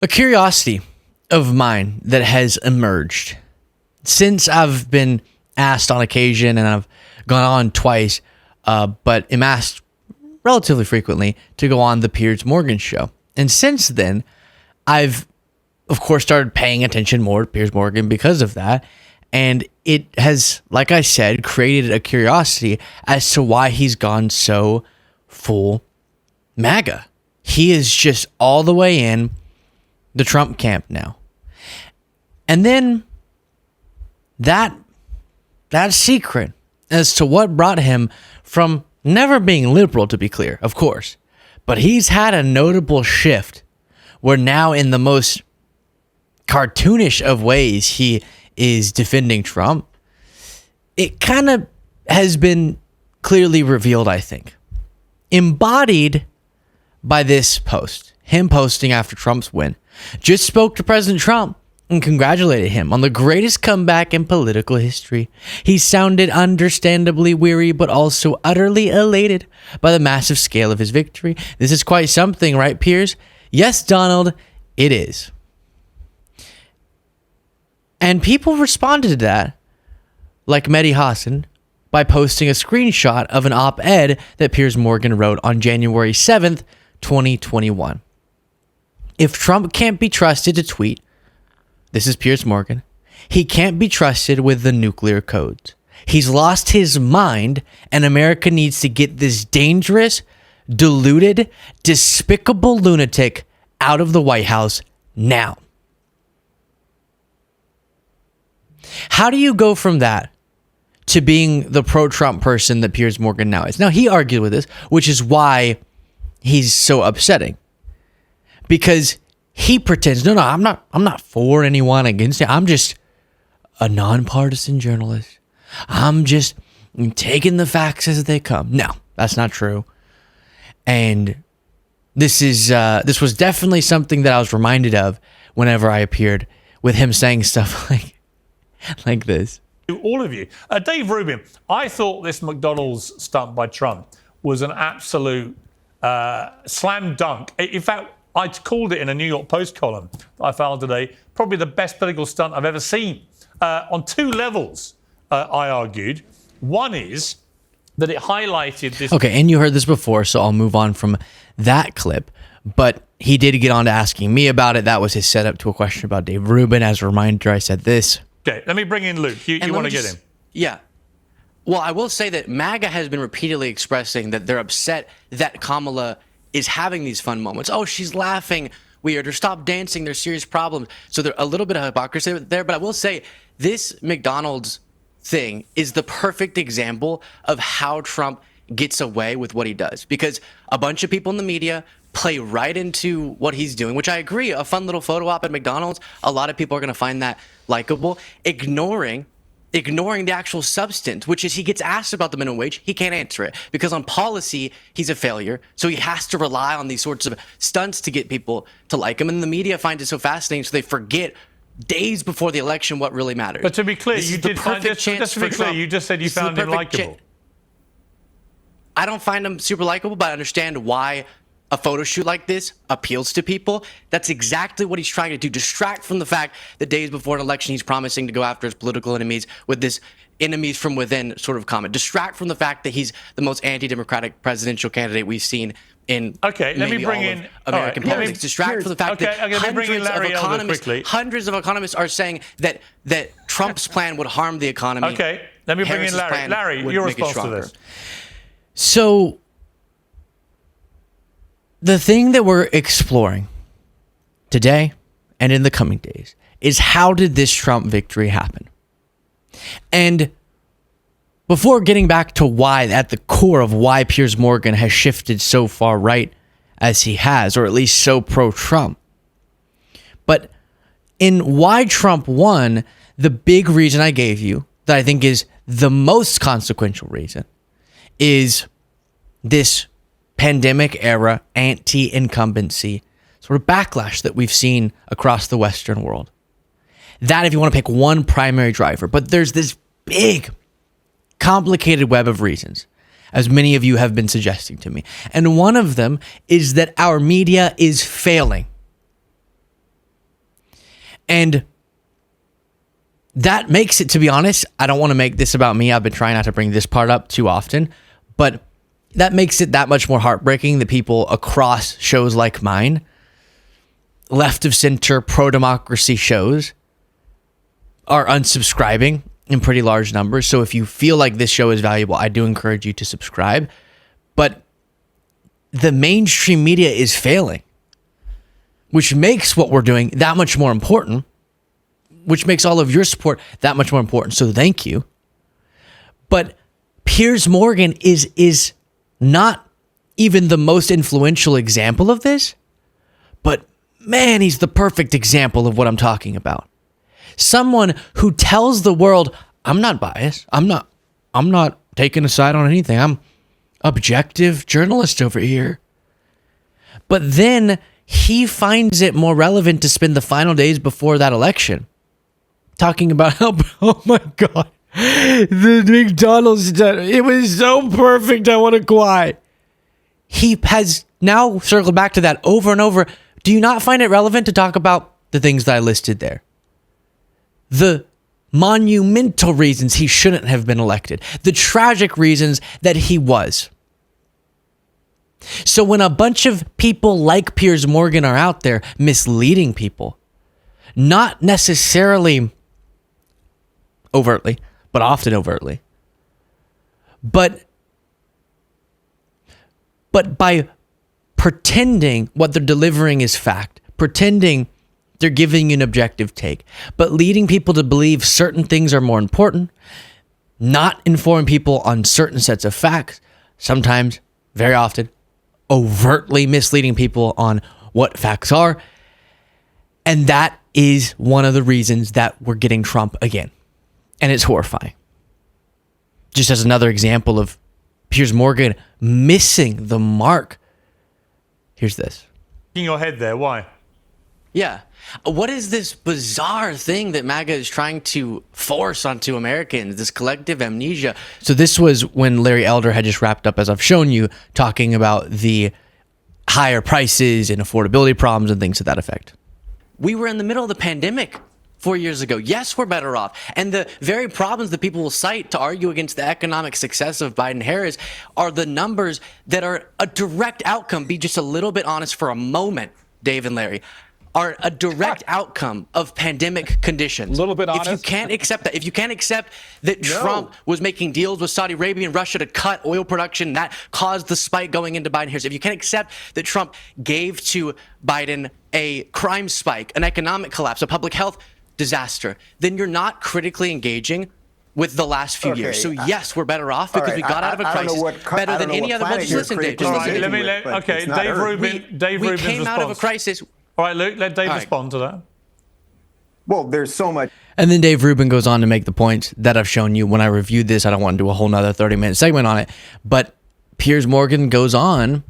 A curiosity of mine that has emerged since I've been asked on occasion, and I've gone on twice, but am asked relatively frequently to go on the Piers Morgan show. And since then, I've, of course, started paying attention more to Piers Morgan because of that. And it has, like I said, created a curiosity as to why he's gone so full MAGA. He is just all the way in the Trump camp now. And then that secret as to what brought him from never being liberal, to be clear, of course, but he's had a notable shift where now in the most cartoonish of ways he is defending Trump. It kind of has been clearly revealed, I think. Embodied by this post, him posting after Trump's win, just spoke to President Trump and congratulated him on the greatest comeback in political history. He sounded understandably weary, but also utterly elated by the massive scale of his victory. This is quite something, right, Piers? Yes, Donald, it is. And people responded to that, like Mehdi Hassan, by posting a screenshot of an op-ed that Piers Morgan wrote on January 7th, 2021. If Trump can't be trusted to tweet, this is Piers Morgan, he can't be trusted with the nuclear codes. He's lost his mind, and America needs to get this dangerous, deluded, despicable lunatic out of the White House now. How do you go from that to being the pro-Trump person that Piers Morgan now is? Now, he argued with this, which is why he's so upsetting. Because he pretends, no, I'm not for anyone, against it. I'm just a nonpartisan journalist. I'm just taking the facts as they come. No, that's not true. And this was definitely something that I was reminded of whenever I appeared with him saying stuff like this. All of you. Dave Rubin, I thought this McDonald's stunt by Trump was an absolute slam dunk. In fact, I called it in a New York Post column that I found today, probably the best political stunt I've ever seen. On two levels, I argued. One is that it highlighted this... Okay, and you heard this before, so I'll move on from that clip. But he did get on to asking me about it. That was his setup to a question about Dave Rubin. As a reminder, I said this. Okay, let me bring in Luke. You want to get him? Yeah. Well, I will say that MAGA has been repeatedly expressing that they're upset that Kamala is having these fun moments. Oh, she's laughing weird, or stop dancing, there's serious problems. So there's a little bit of hypocrisy there, but I will say this McDonald's thing is the perfect example of how Trump gets away with what he does, because a bunch of people in the media play right into what he's doing, which I agree, a fun little photo op at McDonald's, a lot of people are going to find that likable, ignoring the actual substance, which is he gets asked about the minimum wage, he can't answer it because on policy he's a failure, so he has to rely on these sorts of stunts to get people to like him, and the media finds it so fascinating, so they forget days before the election what really matters. But to be clear, you did find this, just to be clear, you just said you found him likable. I don't find him super likable, but I understand why a photo shoot like this appeals to people. That's exactly what he's trying to do. Distract from the fact that days before an election, he's promising to go after his political enemies with this enemies from within sort of comment. Distract from the fact that he's the most anti-democratic presidential candidate we've seen in let me bring in American politics. Distract from the fact that hundreds of economists are saying that Trump's plan would harm the economy. Okay, let me bring in Larry. Larry, your response to this. So the thing that we're exploring today and in the coming days is how did this Trump victory happen? And before getting back to why, at the core of why Piers Morgan has shifted so far right as he has, or at least so pro-Trump, but in why Trump won, the big reason I gave you that I think is the most consequential reason is this pandemic era anti-incumbency sort of backlash that we've seen across the Western world. That, if you want to pick one primary driver, but there's this big, complicated web of reasons, as many of you have been suggesting to me. And one of them is that our media is failing. And that makes it, to be honest, I don't want to make this about me. I've been trying not to bring this part up too often, but that makes it that much more heartbreaking that people across shows like mine, left of center, pro-democracy shows, are unsubscribing in pretty large numbers. So if you feel like this show is valuable, I do encourage you to subscribe. But the mainstream media is failing, which makes what we're doing that much more important, which makes all of your support that much more important. So thank you. But Piers Morgan is not even the most influential example of this, but man, he's the perfect example of what I'm talking about. Someone who tells the world, I'm not biased. I'm not taking a side on anything. I'm objective journalist over here. But then he finds it more relevant to spend the final days before that election talking about how, oh my God, the McDonald's, it was so perfect, I want to cry. He has now circled back to that over and over. Do you not find it relevant to talk about the things that I listed there? The monumental reasons he shouldn't have been elected. The tragic reasons that he was. So when a bunch of people like Piers Morgan are out there misleading people, not necessarily overtly, but often overtly, but by pretending what they're delivering is fact, pretending they're giving you an objective take, but leading people to believe certain things are more important, not informing people on certain sets of facts, sometimes, very often, overtly misleading people on what facts are. And that is one of the reasons that we're getting Trump again. And it's horrifying. Just as another example of Piers Morgan missing the mark. Here's this. In your head there, why? Yeah. What is this bizarre thing that MAGA is trying to force onto Americans, this collective amnesia? So this was when Larry Elder had just wrapped up, as I've shown you, talking about the higher prices and affordability problems and things to that effect. We were in the middle of the pandemic 4 years ago. Yes, we're better off. And the very problems that people will cite to argue against the economic success of Biden-Harris are the numbers that are a direct outcome. Be just a little bit honest for a moment, Dave and Larry. Are a direct outcome of pandemic conditions. A little bit honest. If you can't accept that, if you can't accept that Trump was making deals with Saudi Arabia and Russia to cut oil production, that caused the spike going into Biden-Harris. If you can't accept that Trump gave to Biden a crime spike, an economic collapse, a public health disaster, then you're not critically engaging with the last few years. So yes, we're better off because we got out of a crisis better than any other. Just listen, Dave. Just listen. Dave Rubin's we came out of a crisis. All right, Luke, let Dave respond to that. Well, there's so much. And then Dave Rubin goes on to make the points that I've shown you when I reviewed this. I don't want to do a whole nother 30-minute segment on it. But Piers Morgan goes on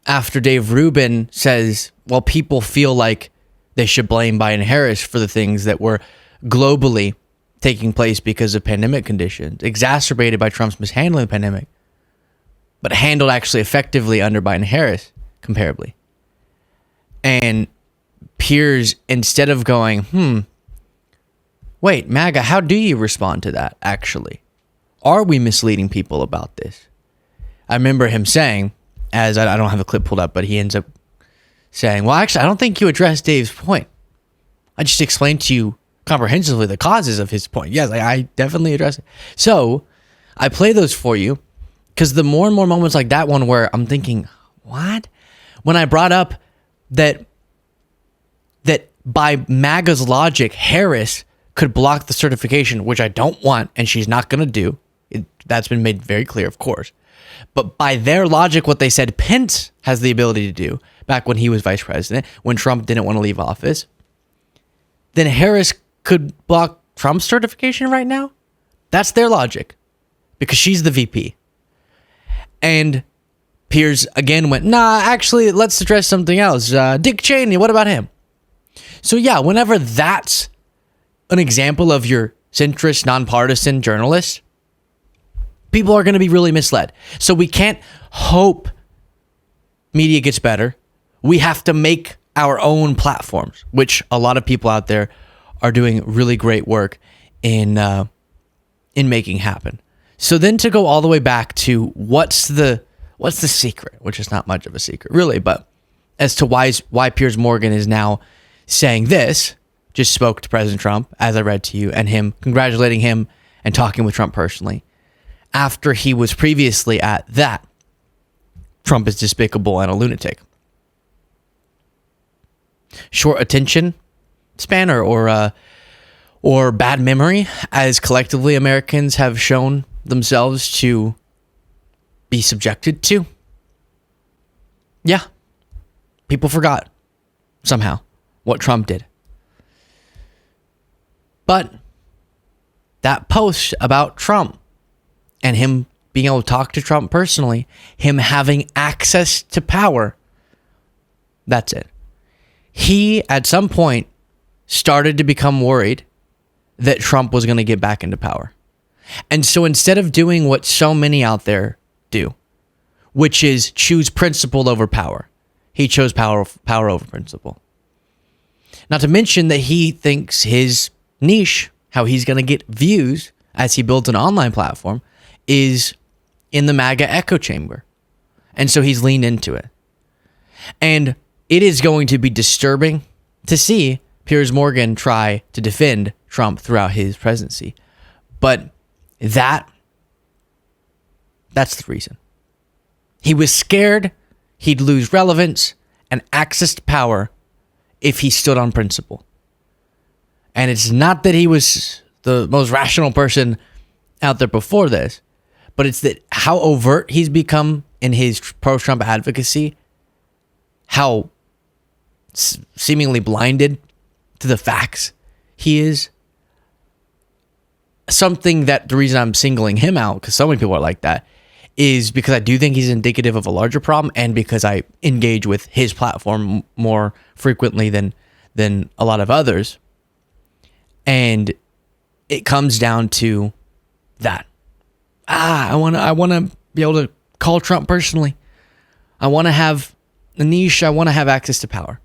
after Dave Rubin says, well, people feel like they should blame Biden-Harris for the things that were globally taking place because of pandemic conditions, exacerbated by Trump's mishandling of the pandemic, but handled actually effectively under Biden-Harris, comparably. And Piers, instead of going, wait, MAGA, how do you respond to that, actually? Are we misleading people about this? I remember him saying, as I don't have a clip pulled up, but he ends up saying, well, actually, I don't think you addressed Dave's point. I just explained to you comprehensively the causes of his point. Yes, I definitely address it. So I play those for you because the more and more moments like that one where I'm thinking, what? When I brought up that by MAGA's logic, Harris could block the certification, which I don't want, and she's not going to do. That's been made very clear, of course. But by their logic, what they said Pence has the ability to do back when he was vice president, when Trump didn't want to leave office, then Harris could block Trump's certification right now? That's their logic because she's the VP. And Piers again went, nah, actually, let's address something else. Dick Cheney, what about him? So yeah, whenever that's an example of your centrist, nonpartisan journalist, people are going to be really misled. So we can't hope media gets better. We have to make our own platforms, which a lot of people out there are doing really great work in making happen. So then to go all the way back to what's the secret, which is not much of a secret really, but as to why Piers Morgan is now saying this, just spoke to President Trump, as I read to you, and him congratulating him and talking with Trump personally, after he was previously at that. Trump is despicable and a lunatic. Short attention span or bad memory, as collectively Americans have shown themselves to be subjected to. Yeah. People forgot somehow what Trump did. But that post about Trump and him being able to talk to Trump personally, him having access to power, that's it. He, at some point, started to become worried that Trump was going to get back into power. And so instead of doing what so many out there do, which is choose principle over power, he chose power over principle. Not to mention that he thinks his niche, how he's going to get views as he builds an online platform, is in the MAGA echo chamber. And so he's leaned into it. And it is going to be disturbing to see Piers Morgan try to defend Trump throughout his presidency. But that's the reason. He was scared he'd lose relevance and access to power if he stood on principle. And it's not that he was the most rational person out there before this, but it's that how overt he's become in his pro-Trump advocacy, how seemingly blinded to the facts he is. Something that the reason I'm singling him out, because so many people are like that, is because I do think he's indicative of a larger problem, and because I engage with his platform more frequently than a lot of others. And it comes down to that. I want to be able to call Trump personally. I want to have a niche. I want to have access to power.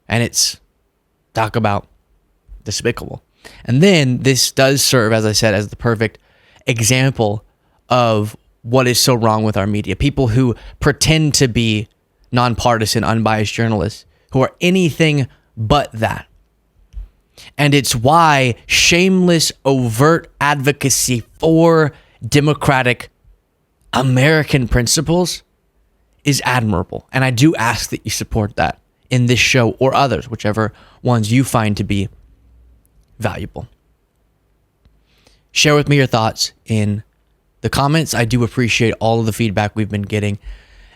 And it's talk about despicable. And then this does serve, as I said, as the perfect example of what is so wrong with our media. People who pretend to be nonpartisan, unbiased journalists who are anything but that. And it's why shameless, overt advocacy for democratic American principles is admirable. And I do ask that you support that in this show or others, whichever ones you find to be valuable. Share with me your thoughts in the comments. I do appreciate all of the feedback we've been getting,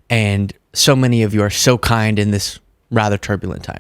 and so many of you are so kind in this rather turbulent time.